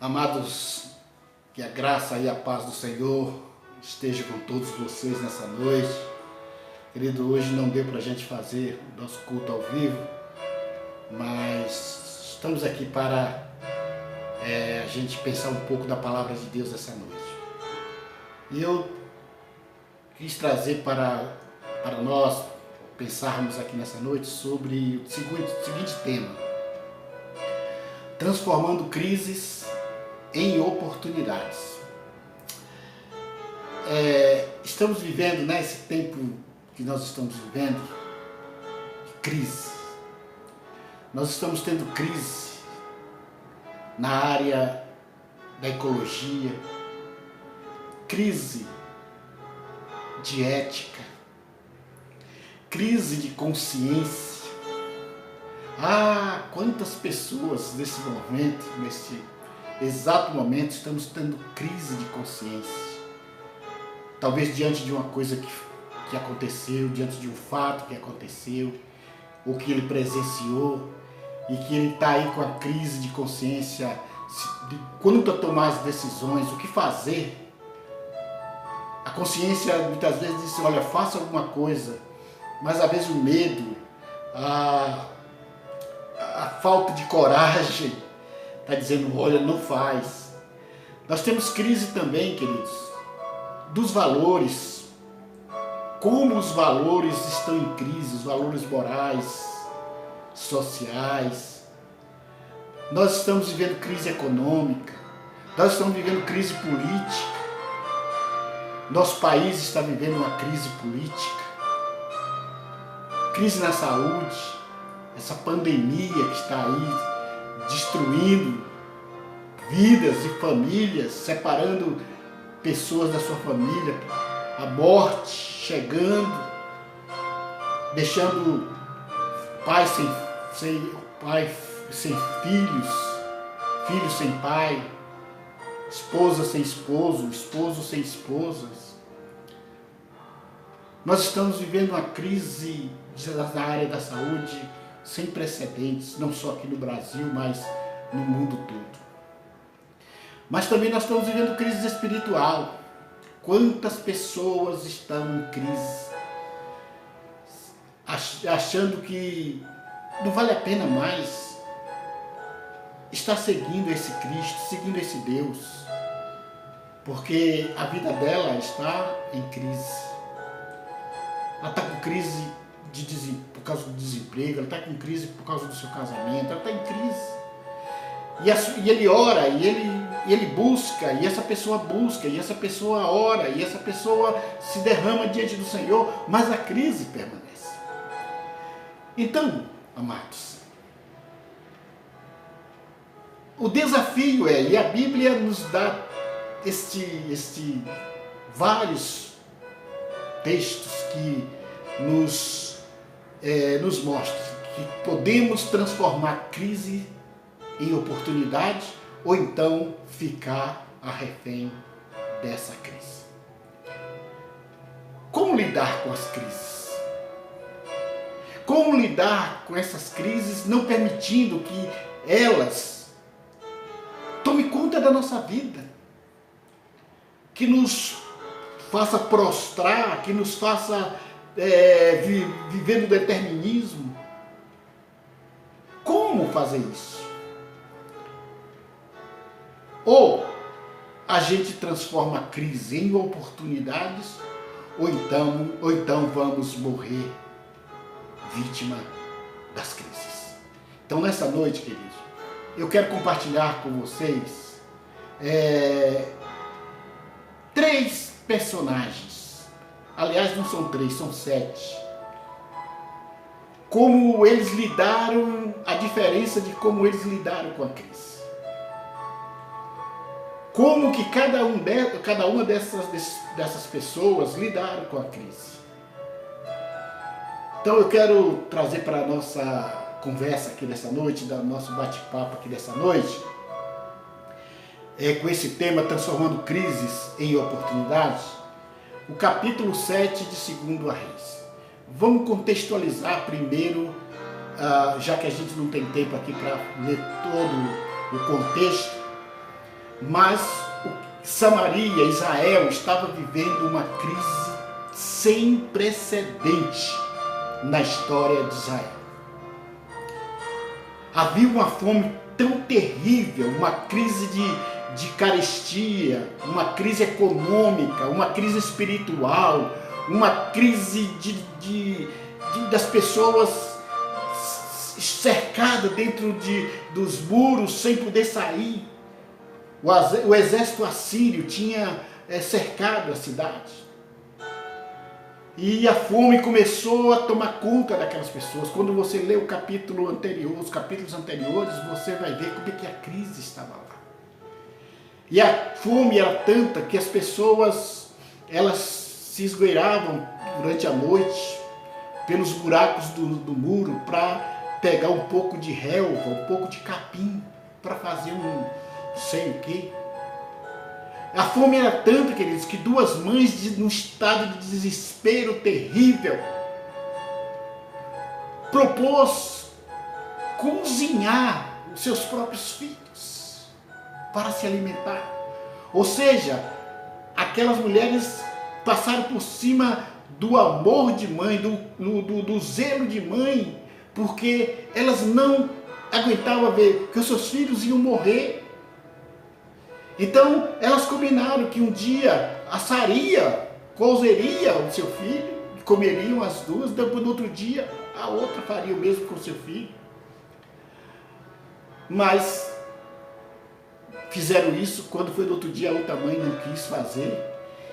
Amados, que a graça e a paz do Senhor esteja com todos vocês nessa noite. Querido, hoje não deu para a gente fazer o nosso culto ao vivo, mas estamos aqui para a gente pensar um pouco da palavra de Deus essa noite. E eu quis trazer para nós pensarmos aqui nessa noite sobre o seguinte tema: transformando crises em oportunidades. Estamos vivendo, nesse tempo que nós estamos vivendo, crise. Nós estamos tendo crise na área da ecologia, crise de ética, crise de consciência. Quantas pessoas nesse momento, nesse exato momento, estamos tendo crise de consciência. Talvez diante de uma coisa que aconteceu, diante de um fato que aconteceu, ou que ele presenciou, e que ele está aí com a crise de consciência de quanto a tomar as decisões, o que fazer. A consciência muitas vezes diz: olha, faça alguma coisa, mas às vezes o medo, a falta de coragem está dizendo: olha, não faz. Nós temos crise também, queridos, dos valores. Como os valores estão em crise, os valores morais, sociais. Nós estamos vivendo crise econômica, nós estamos vivendo crise política. Nosso país está vivendo uma crise política, crise na saúde, essa pandemia que está aí destruindo vidas e famílias, separando pessoas da sua família, a morte chegando, deixando pais sem filhos, filhos sem pai, esposa sem esposo, esposo sem esposas. Nós estamos vivendo uma crise na área da saúde sem precedentes, não só aqui no Brasil, mas no mundo todo. Mas também nós estamos vivendo crise espiritual. Quantas pessoas estão em crise, achando que não vale a pena mais estar seguindo esse Cristo, seguindo esse Deus, porque a vida dela está em crise. Ela está com crise por causa do desemprego, ela está com crise por causa do seu casamento, ela está em crise. E ele ora, e ele busca, e essa pessoa busca, e essa pessoa ora, e essa pessoa se derrama diante do Senhor, mas a crise permanece. Então, amados, o desafio e a Bíblia nos dá vários textos que nos mostram que podemos transformar crise em oportunidade, ou então ficar a refém dessa crise. Como lidar com as crises? Como lidar com essas crises, não permitindo que elas tomem conta da nossa vida, que nos faça prostrar, que nos faça viver no determinismo? Como fazer isso? Ou a gente transforma a crise em oportunidades, ou então vamos morrer vítima das crises. Então, nessa noite, queridos, eu quero compartilhar com vocês 3 personagens. Aliás, não são 3, são 7. Como eles lidaram, a diferença de como eles lidaram com a crise. Como que cada uma dessas pessoas lidaram com a crise. Então eu quero trazer para a nossa conversa aqui dessa noite, do nosso bate-papo aqui dessa noite, com esse tema, transformando crises em oportunidades, o capítulo 7 de 2 Reis. Vamos contextualizar primeiro, já que a gente não tem tempo aqui para ler todo o contexto. Mas Samaria, Israel, estava vivendo uma crise sem precedente na história de Israel. Havia uma fome tão terrível, uma crise de carestia, uma crise econômica, uma crise espiritual, uma crise das pessoas cercadas dentro dos muros sem poder sair. O exército assírio tinha cercado a cidade. E a fome começou a tomar conta daquelas pessoas. Quando você lê o capítulo anterior, os capítulos anteriores, você vai ver como é que a crise estava lá. E a fome era tanta que as pessoas, elas se esgueiravam durante a noite pelos buracos do muro para pegar um pouco de relva, um pouco de capim, para fazer um sei o quê. A fome era tanta, queridos, que duas mães, num estado de desespero terrível, propôs cozinhar os seus próprios filhos para se alimentar. Ou seja, aquelas mulheres passaram por cima do amor de mãe, do zelo de mãe, porque elas não aguentavam ver que os seus filhos iam morrer. Então, elas combinaram que um dia assaria, cozeria o seu filho, comeriam as duas, depois no outro dia a outra faria o mesmo com o seu filho. Mas fizeram isso, quando foi no outro dia a outra mãe não quis fazer.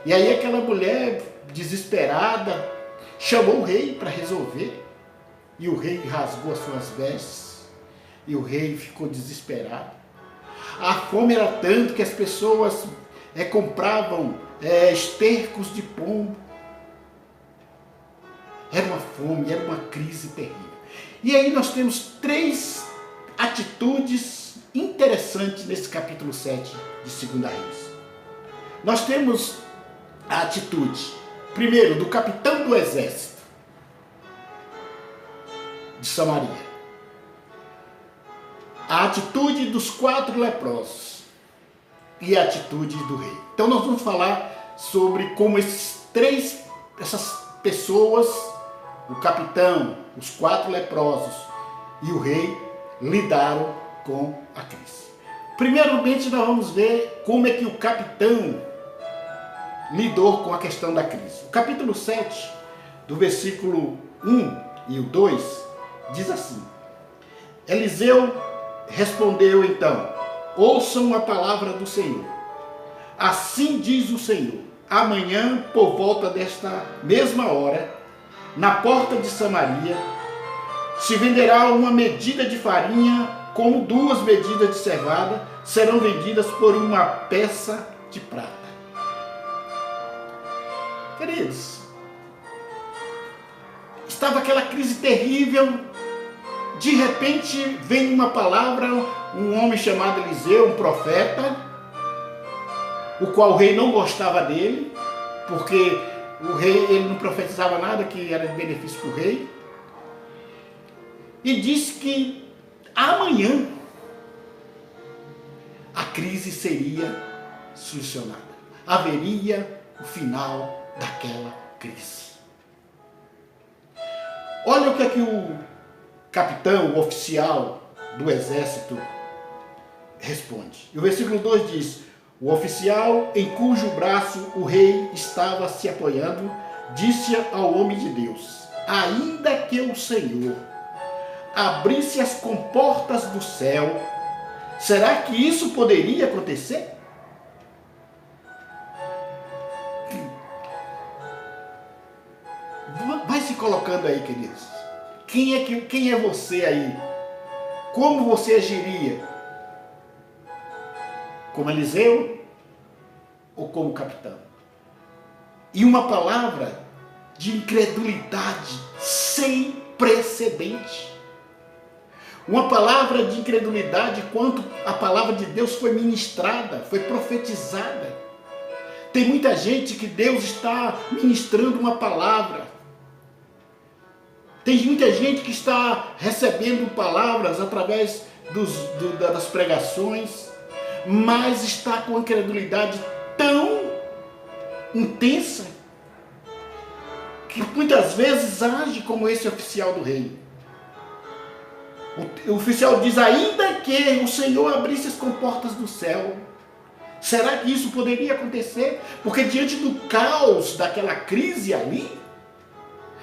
E aí aquela mulher desesperada chamou o rei para resolver. E o rei rasgou as suas vestes e o rei ficou desesperado. A fome era tanto que as pessoas compravam estercos de pombo. Era uma fome, era uma crise terrível. E aí nós temos 3 atitudes interessantes nesse capítulo 7 de 2 Reis. Nós temos a atitude, primeiro, do capitão do exército de Samaria. A atitude dos 4 leprosos e a atitude do rei. Então nós vamos falar sobre como essas pessoas, o capitão, os 4 leprosos e o rei lidaram com a crise. Primeiramente nós vamos ver como é que o capitão lidou com a questão da crise. O capítulo 7, do versículo 1 e o 2, diz assim: Eliseu respondeu então: ouçam a palavra do Senhor. Assim diz o Senhor: amanhã, por volta desta mesma hora, na porta de Samaria, se venderá uma medida de farinha, como 2 medidas de cevada serão vendidas por uma peça de prata. Queridos, estava aquela crise terrível. De repente vem uma palavra, um homem chamado Eliseu, um profeta, o qual o rei não gostava dele, porque o rei ele não profetizava nada que era de benefício para o rei, e disse que amanhã a crise seria solucionada, haveria o final daquela crise. Olha o que é que o capitão, o oficial do exército responde. E o versículo 2 diz: o oficial em cujo braço o rei estava se apoiando, disse ao homem de Deus: ainda que o Senhor abrisse as comportas do céu, será que isso poderia acontecer? Vai se colocando aí, queridos. Quem é você aí? Como você agiria? Como Eliseu ou como capitão? E uma palavra de incredulidade sem precedente. Uma palavra de incredulidade quanto a palavra de Deus foi ministrada, foi profetizada. Tem muita gente que Deus está ministrando uma palavra. Tem muita gente que está recebendo palavras através das pregações, mas está com a incredulidade tão intensa que muitas vezes age como esse oficial do rei. O oficial diz: ainda que o Senhor abrisse as comportas do céu, será que isso poderia acontecer? Porque diante do caos daquela crise ali,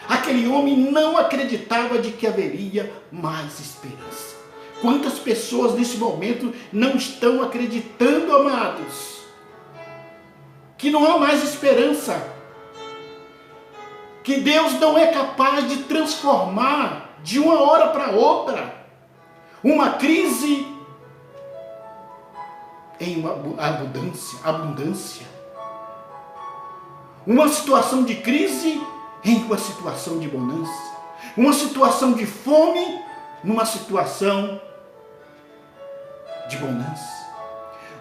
aquele homem não acreditava de que haveria mais esperança. Quantas pessoas nesse momento não estão acreditando, amados, que não há mais esperança, que Deus não é capaz de transformar de uma hora para outra uma crise em uma abundância, uma situação de crise em uma situação de bonança, uma situação de fome numa situação de bonança,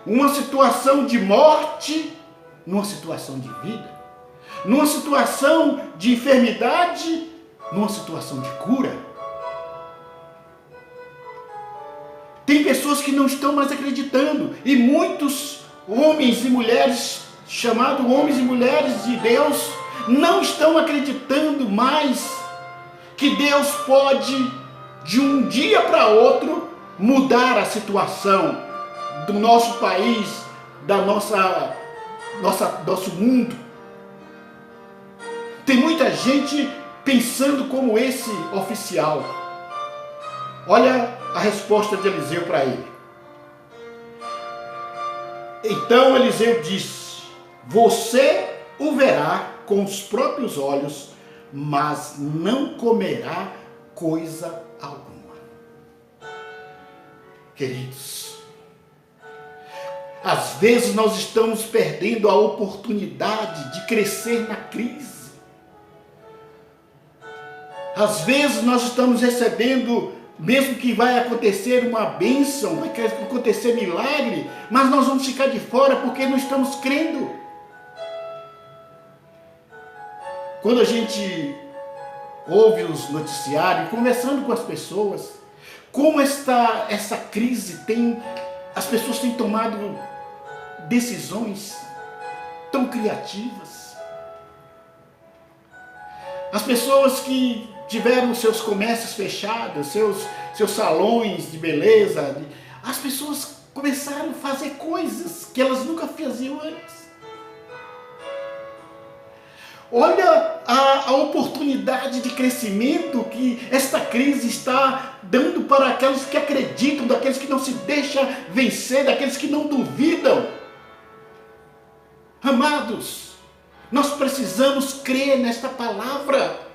uma situação de morte numa situação de vida, numa situação de enfermidade numa situação de cura. Tem pessoas que não estão mais acreditando, e muitos homens e mulheres, chamados homens e mulheres de Deus, não estão acreditando mais que Deus pode, de um dia para outro, mudar a situação do nosso país, da nosso mundo. Tem muita gente pensando como esse oficial. Olha a resposta de Eliseu para ele. Então Eliseu disse: você o verá com os próprios olhos, mas não comerá coisa alguma. Queridos, às vezes nós estamos perdendo a oportunidade de crescer na crise. Às vezes nós estamos recebendo, mesmo que vai acontecer uma bênção, vai acontecer milagre, mas nós vamos ficar de fora porque não estamos crendo. Quando a gente ouve os noticiários, conversando com as pessoas, como essa crise as pessoas têm tomado decisões tão criativas. As pessoas que tiveram seus comércios fechados, seus salões de beleza, as pessoas começaram a fazer coisas que elas nunca faziam antes. Olha a oportunidade de crescimento que esta crise está dando para aqueles que acreditam, daqueles que não se deixam vencer, daqueles que não duvidam. Amados, nós precisamos crer nesta palavra.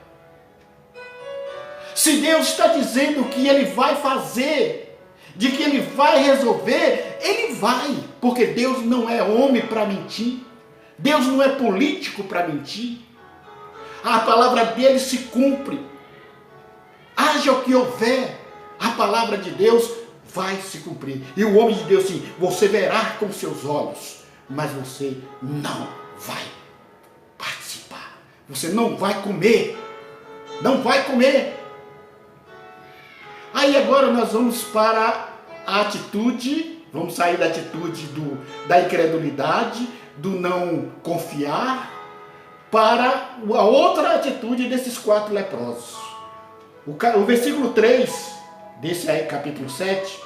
Se Deus está dizendo que Ele vai fazer, de que Ele vai resolver, Ele vai, porque Deus não é homem para mentir, Deus não é político para mentir. A palavra dele se cumpre. Haja o que houver, a palavra de Deus vai se cumprir. E o homem de Deus, sim, você verá com seus olhos, mas você não vai participar. Você não vai comer. Não vai comer. Aí agora nós vamos para a atitude, vamos sair da atitude da incredulidade, do não confiar, para a outra atitude desses 4 leprosos. O versículo 3, desse aí, capítulo 7,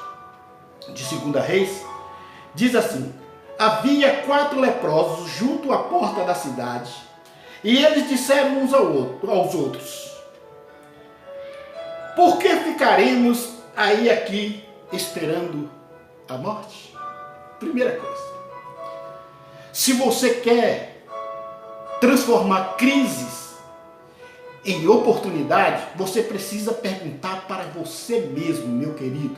de 2 Reis, diz assim: havia 4 leprosos junto à porta da cidade, e eles disseram uns aos outros: por que ficaremos aqui esperando a morte? Primeira coisa, se você quer transformar crises em oportunidade, você precisa perguntar para você mesmo, meu querido: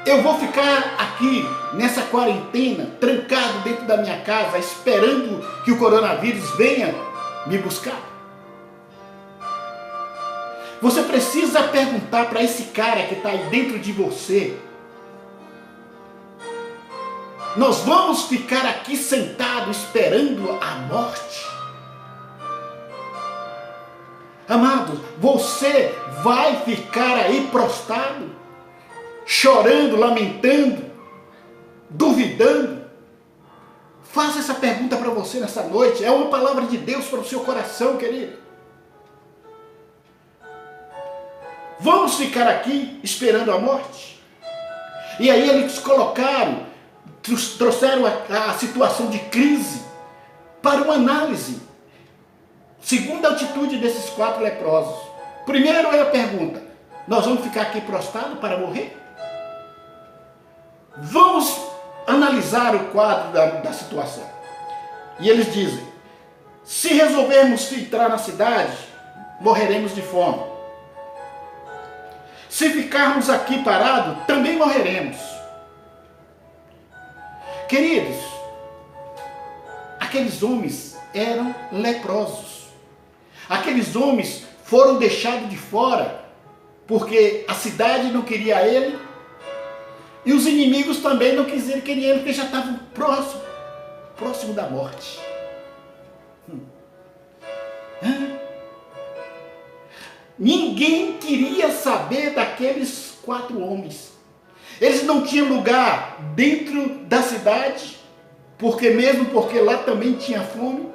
eu vou ficar aqui nessa quarentena, trancado dentro da minha casa, esperando que o coronavírus venha me buscar? Você precisa perguntar para esse cara que está aí dentro de você: nós vamos ficar aqui sentados esperando a morte? Amados, você vai ficar aí prostrado? chorando, lamentando, duvidando. Faça essa pergunta para você nessa noite. É uma palavra de Deus para o seu coração, querido. Vamos ficar aqui esperando a morte? E aí eles trouxeram a situação de crise para uma análise. Segunda atitude desses 4 leprosos. Primeiro é a pergunta: nós vamos ficar aqui prostrados para morrer? Vamos analisar o quadro da situação. E eles dizem: se resolvermos entrar na cidade, morreremos de fome. Se ficarmos aqui parados, também morreremos. Queridos, aqueles homens eram leprosos. Aqueles homens foram deixados de fora, porque a cidade não queria ele, e os inimigos também não queriam ele, porque já estavam próximo da morte. Ninguém queria saber daqueles 4 homens. Eles não tinham lugar dentro da cidade, porque lá também tinha fome.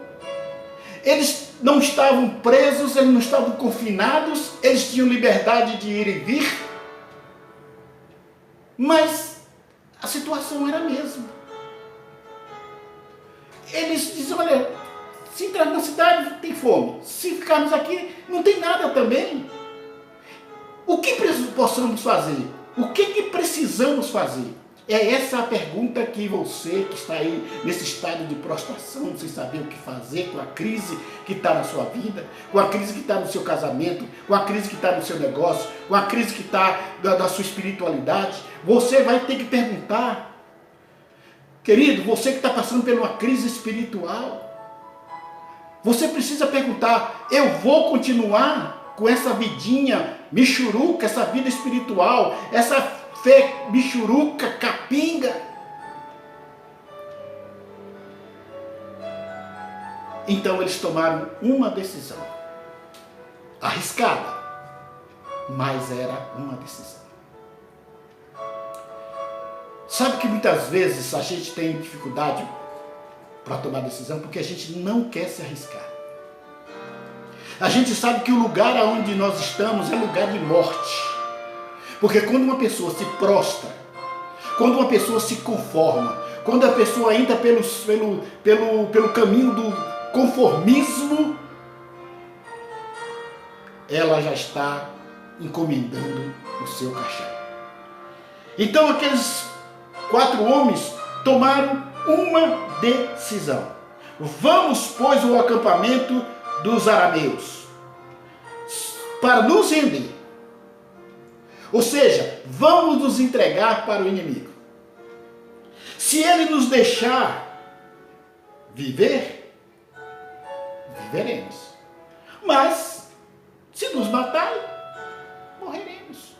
Eles não estavam presos, eles não estavam confinados, eles tinham liberdade de ir e vir. Mas a situação era a mesma. Eles dizem: olha, se entrar na cidade tem fome, se ficarmos aqui não tem nada também. O que possamos fazer? O que precisamos fazer? É essa a pergunta que você que está aí nesse estado de prostração, sem saber o que fazer, com a crise que está na sua vida, com a crise que está no seu casamento, com a crise que está no seu negócio, com a crise que está da sua espiritualidade, você vai ter que perguntar. Querido, você que está passando por uma crise espiritual, você precisa perguntar: eu vou continuar com essa vidinha michuruca, essa vida espiritual, essa fé michuruca, capenga? Então eles tomaram uma decisão, arriscada, mas era uma decisão. Sabe que muitas vezes a gente tem dificuldade para tomar decisão porque a gente não quer se arriscar. A gente sabe que o lugar onde nós estamos é lugar de morte. Porque quando uma pessoa se prostra, quando uma pessoa se conforma, quando a pessoa entra pelo caminho do conformismo, ela já está encomendando o seu caixão. Então aqueles 4 homens tomaram uma decisão. Vamos, pois, ao acampamento dos arameus para nos render. Ou seja, vamos nos entregar para o inimigo. Se ele nos deixar viver, viveremos. Mas, se nos matar, morreremos.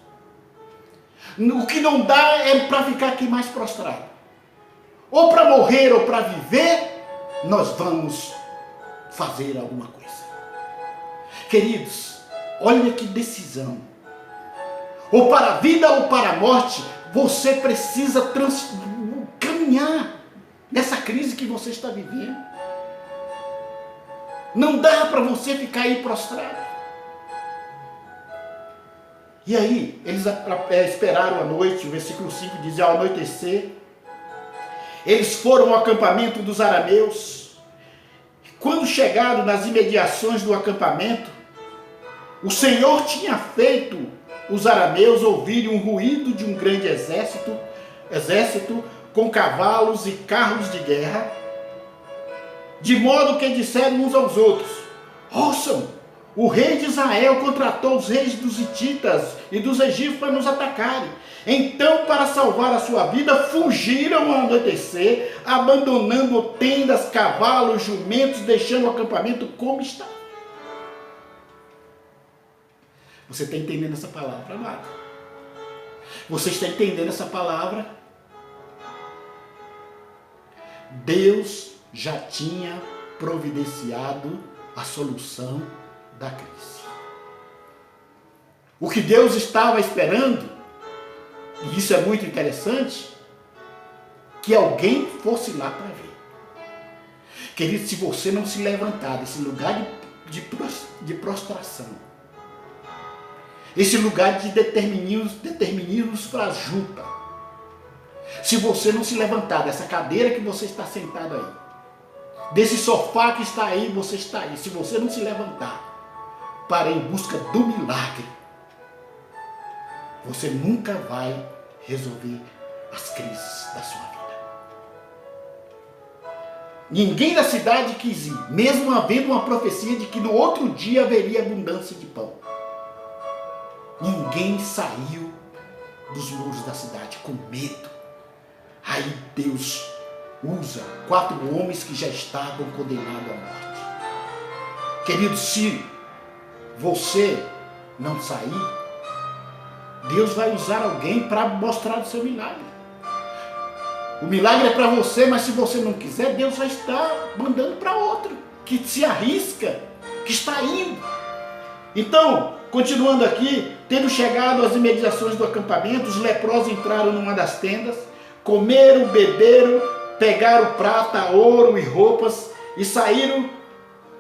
O que não dá é para ficar aqui mais prostrado. Ou para morrer ou para viver, nós vamos fazer alguma coisa. Queridos, olha que decisão. Ou para a vida ou para a morte, você precisa caminhar nessa crise que você está vivendo. Não dá para você ficar aí prostrado. E aí, eles esperaram a noite, o versículo 5 diz: ao anoitecer, eles foram ao acampamento dos arameus. Quando chegaram nas imediações do acampamento, o Senhor tinha feito os arameus ouvirem um ruído de um grande exército com cavalos e carros de guerra, de modo que disseram uns aos outros: ouçam, o rei de Israel contratou os reis dos hititas e dos egípcios para nos atacarem. Então, para salvar a sua vida, fugiram ao anoitecer, abandonando tendas, cavalos, jumentos, deixando o acampamento como está. Você está entendendo essa palavra, amado? Você está entendendo essa palavra? Deus já tinha providenciado a solução da crise. O que Deus estava esperando e isso é muito interessante, que alguém fosse lá para ver. Querido, se você não se levantar desse lugar de prostração, esse lugar de determinismos frajuta, se você não se levantar dessa cadeira que você está sentado aí, desse sofá que está aí, você está aí, se você não se levantar para ir em busca do milagre, você nunca vai resolver as crises da sua vida. Ninguém da cidade quis ir, mesmo havendo uma profecia de que no outro dia haveria abundância de pão. Ninguém saiu dos muros da cidade com medo. Aí Deus usa 4 homens que já estavam condenados à morte. Querido, se você não sair, Deus vai usar alguém para mostrar o seu milagre. O milagre é para você, mas se você não quiser, Deus vai estar mandando para outro, que se arrisca, que está indo. Então, continuando aqui, tendo chegado às imediações do acampamento, os leprosos entraram numa das tendas, comeram, beberam, pegaram prata, ouro e roupas e saíram,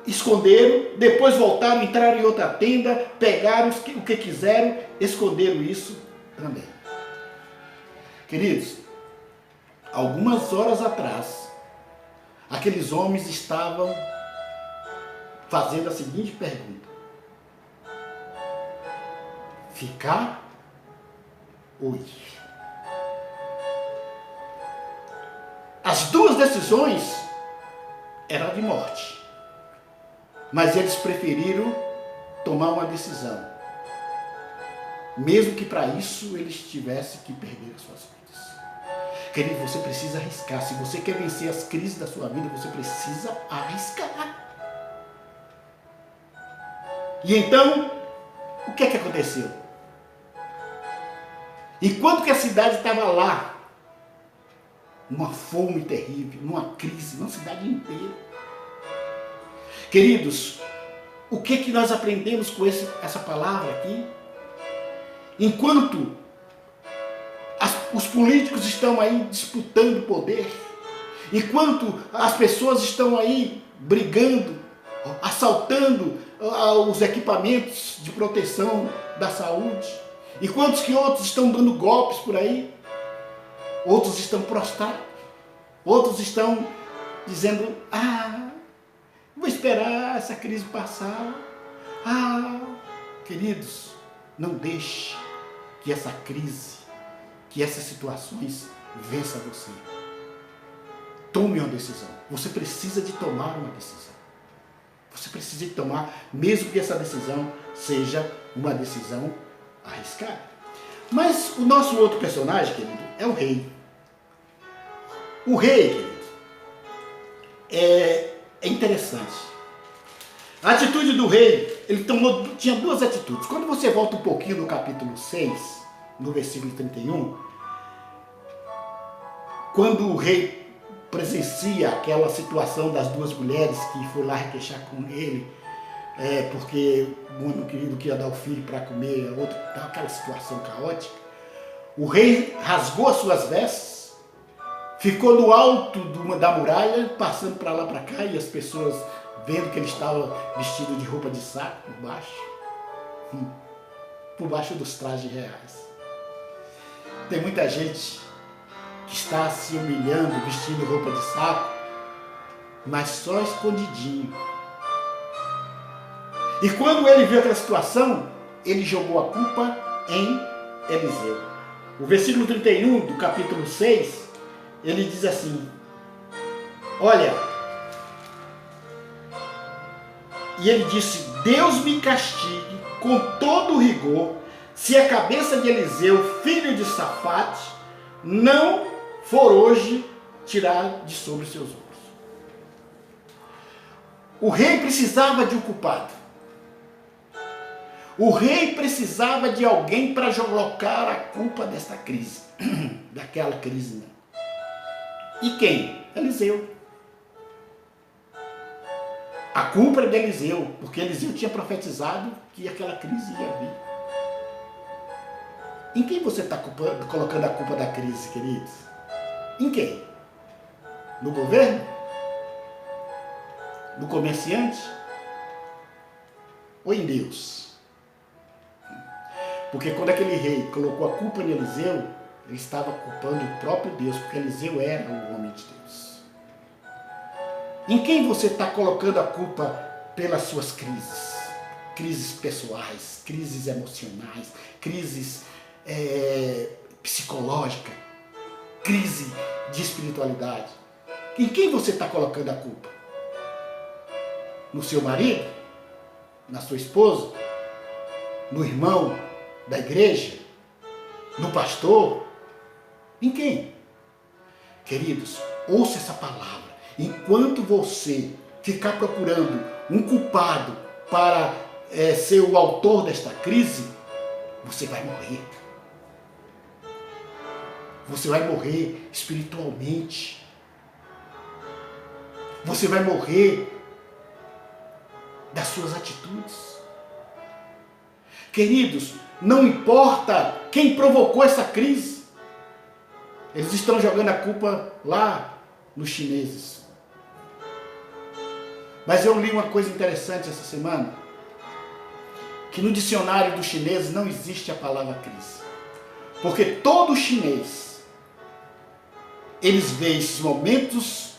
esconderam, depois voltaram, entraram em outra tenda, pegaram o que quiseram, esconderam isso também. Queridos, algumas horas atrás, aqueles homens estavam fazendo a seguinte pergunta: ficar ou ir? As duas decisões eram de morte, mas eles preferiram tomar uma decisão, mesmo que para isso eles tivessem que perder as suas vidas. Querido, você precisa arriscar. Se você quer vencer as crises da sua vida, você precisa arriscar. E então, o que é que aconteceu? Enquanto que a cidade estava lá, numa fome terrível, numa crise, numa cidade inteira. Queridos, o que nós aprendemos com essa palavra aqui? Enquanto os políticos estão aí disputando poder, enquanto as pessoas estão aí brigando, assaltando os equipamentos de proteção da saúde, enquanto que outros estão dando golpes por aí, outros estão prostrados, outros estão dizendo: vou esperar essa crise passar. Queridos, não deixe que essa crise, que essas situações vença você. Tome uma decisão. Você precisa de tomar uma decisão. Você precisa de tomar, mesmo que essa decisão seja uma decisão arriscada. Mas o nosso outro personagem, querido, é o rei. O rei, querido, é interessante. A atitude do rei, ele tinha 2 atitudes. Quando você volta um pouquinho no capítulo 6, no versículo 31, quando o rei presencia aquela situação das 2 mulheres que foi lá requeixar com ele, porque um não queria dar o filho para comer, outro, aquela situação caótica, o rei rasgou as suas vestes, ficou no alto da muralha, passando para lá para cá, e as pessoas vendo que ele estava vestido de roupa de saco por baixo dos trajes reais. Tem muita gente que está se humilhando, vestindo roupa de saco, mas só escondidinho. E quando ele viu aquela situação, ele jogou a culpa em Eliseu. O versículo 31 do capítulo 6, ele diz assim: olha, e ele disse: Deus me castigue com todo o rigor, se a cabeça de Eliseu, filho de Safate, não for hoje tirada de sobre seus ombros. O rei precisava de um culpado. O rei precisava de alguém para colocar a culpa desta crise, daquela crise, né? E quem? Eliseu. A culpa era de Eliseu, porque Eliseu tinha profetizado que aquela crise ia vir. Em quem você está colocando a culpa da crise, queridos? Em quem? No governo? No comerciante? Ou em Deus? Porque quando aquele rei colocou a culpa em Eliseu, ele estava culpando o próprio Deus, porque Eliseu era o homem de Deus. Em quem você está colocando a culpa pelas suas crises? Crises pessoais, crises emocionais, crises psicológicas, crise de espiritualidade. Em quem você está colocando a culpa? No seu marido? Na sua esposa? No irmão da igreja? No pastor? Em quem? Queridos, ouça essa palavra. Enquanto você ficar procurando um culpado para ser o autor desta crise, você vai morrer. Você vai morrer espiritualmente. Você vai morrer das suas atitudes. Queridos, não importa quem provocou essa crise. Eles estão jogando a culpa lá nos chineses. Mas eu li uma coisa interessante essa semana, que no dicionário dos chineses não existe a palavra crise. Porque todo chinês, eles veem esses momentos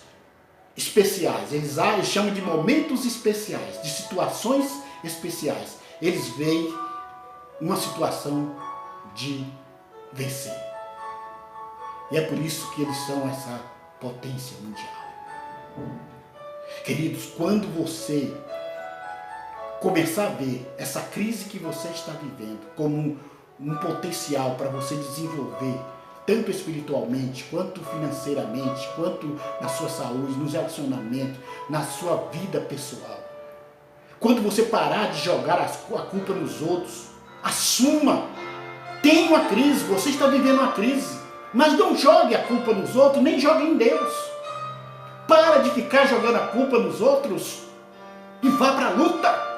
especiais, eles chamam de momentos especiais, de situações especiais. Eles veem uma situação de vencer. E é por isso que eles são essa potência mundial. Queridos, quando você começar a ver essa crise que você está vivendo como um potencial para você desenvolver, tanto espiritualmente, quanto financeiramente, quanto na sua saúde, nos relacionamentos, na sua vida pessoal. Quando você parar de jogar a culpa nos outros, assuma. Tem uma crise, você está vivendo uma crise, mas não jogue a culpa nos outros, nem jogue em Deus. Para de ficar jogando a culpa nos outros e vá para a luta.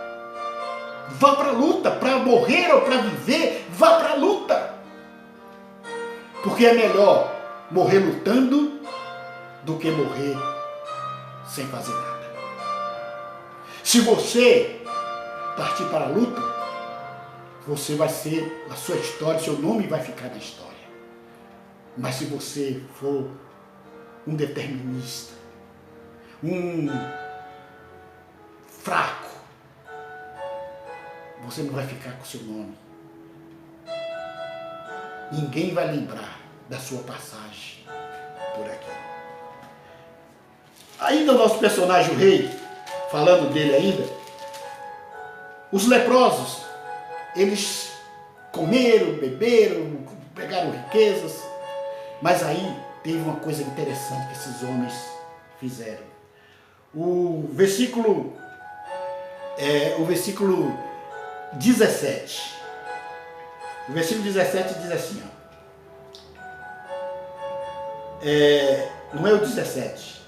Vá para a luta, para morrer ou para viver, vá para a luta. Porque é melhor morrer lutando do que morrer sem fazer nada. Se você partir para a luta, você vai ser a sua história, seu nome vai ficar na história. Mas se você for um determinista, um fraco, você não vai ficar com seu nome. Ninguém vai lembrar da sua passagem por aqui. Ainda o nosso personagem, o rei, falando dele ainda, os leprosos, eles comeram, beberam, pegaram riquezas, mas aí teve uma coisa interessante que esses homens fizeram. O versículo 17. O versículo 17 diz assim, não é o 17.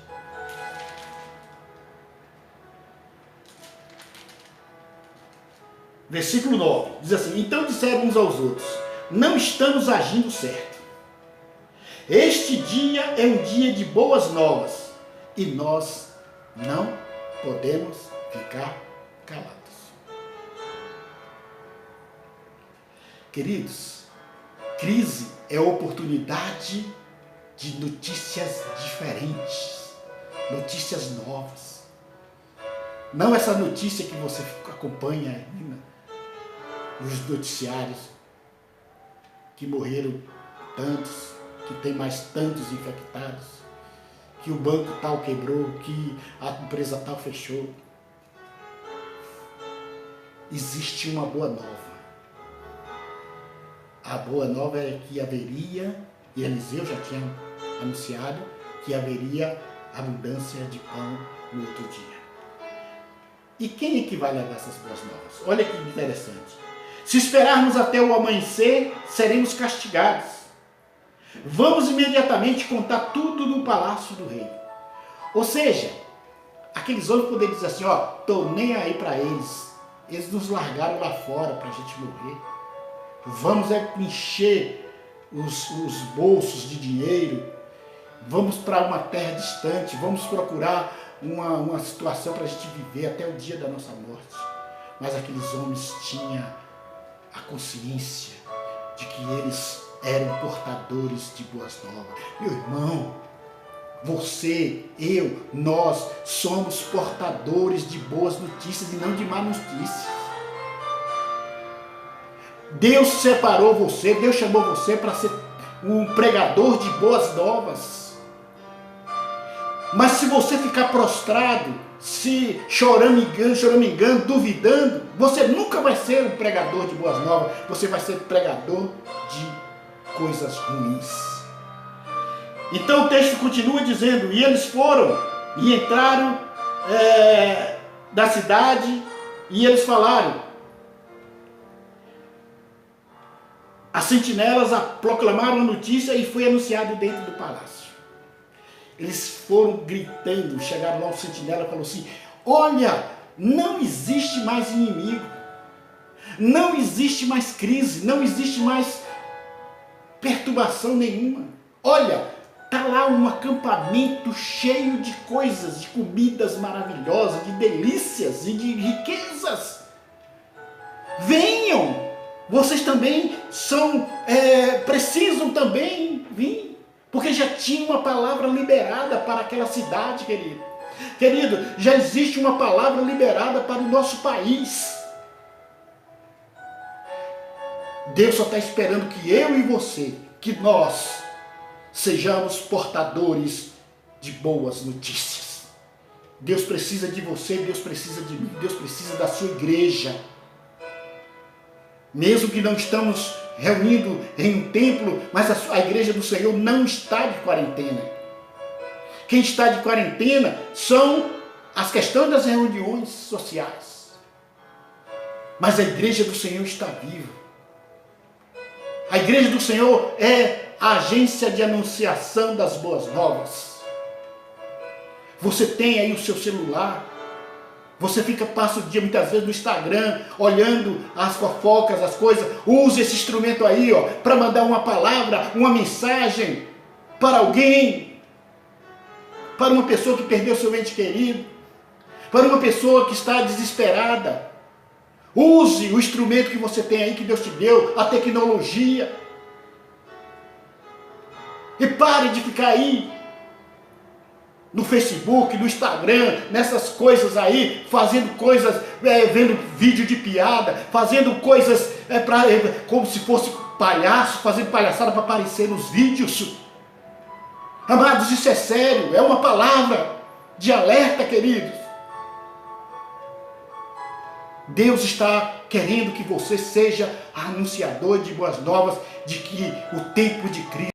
Versículo 9, diz assim: então disseram uns aos outros, não estamos agindo certo. Este dia é um dia de boas novas e nós não podemos ficar calados. Queridos, crise é oportunidade de notícias diferentes, notícias novas. Não essa notícia que você acompanha aí nos noticiários, que morreram tantos, que tem mais tantos infectados, que o banco tal quebrou, que a empresa tal fechou. Existe uma boa nova. A boa nova é que haveria, e Eliseu já tinha anunciado, que haveria abundância de pão no outro dia. E quem é que vai levar essas boas novas? Olha que interessante. Se esperarmos até o amanhecer, seremos castigados. Vamos imediatamente contar tudo no palácio do rei. Ou seja, aqueles homens poderiam dizer assim, tô nem aí para eles. Eles nos largaram lá fora para a gente morrer. vamos encher os bolsos de dinheiro, vamos para uma terra distante, vamos procurar uma situação para a gente viver até o dia da nossa morte. Mas aqueles homens tinham a consciência de que eles eram portadores de boas novas. Meu irmão, você, eu, nós somos portadores de boas notícias e não de más notícias. Deus separou você, Deus chamou você para ser um pregador de boas novas. Mas se você ficar prostrado, se choramingando, duvidando, você nunca vai ser um pregador de boas novas, você vai ser pregador de coisas ruins. Então o texto continua dizendo, e eles foram e entraram da cidade e eles falaram. As sentinelas proclamaram a notícia e foi anunciado dentro do palácio. Eles foram gritando, chegaram lá, o sentinela falou assim, olha, não existe mais inimigo, não existe mais crise, não existe mais perturbação nenhuma. Olha, está lá um acampamento cheio de coisas, de comidas maravilhosas, de delícias e de riquezas. Venham, vocês também precisam também vir. Porque já tinha uma palavra liberada para aquela cidade, querido. Querido, já existe uma palavra liberada para o nosso país. Deus só está esperando que eu e você, que nós sejamos portadores de boas notícias. Deus precisa de você, Deus precisa de mim, Deus precisa da sua igreja. Mesmo que não estamos reunindo em um templo, mas a igreja do Senhor não está de quarentena. Quem está de quarentena são as questões das reuniões sociais. Mas a igreja do Senhor está viva. A igreja do Senhor é a agência de anunciação das boas novas. Você tem aí o seu celular. Você passa o dia muitas vezes no Instagram, olhando as fofocas, as coisas. Use esse instrumento aí, para mandar uma palavra, uma mensagem para alguém. Para uma pessoa que perdeu seu ente querido. Para uma pessoa que está desesperada. Use o instrumento que você tem aí, que Deus te deu, a tecnologia. E pare de ficar aí no Facebook, no Instagram, nessas coisas aí, fazendo coisas, vendo vídeo de piada, fazendo coisas como se fosse palhaço, fazendo palhaçada para aparecer nos vídeos. Amados, isso é sério, é uma palavra de alerta, queridos. Deus está querendo que você seja anunciador de boas novas, de que o tempo de Cristo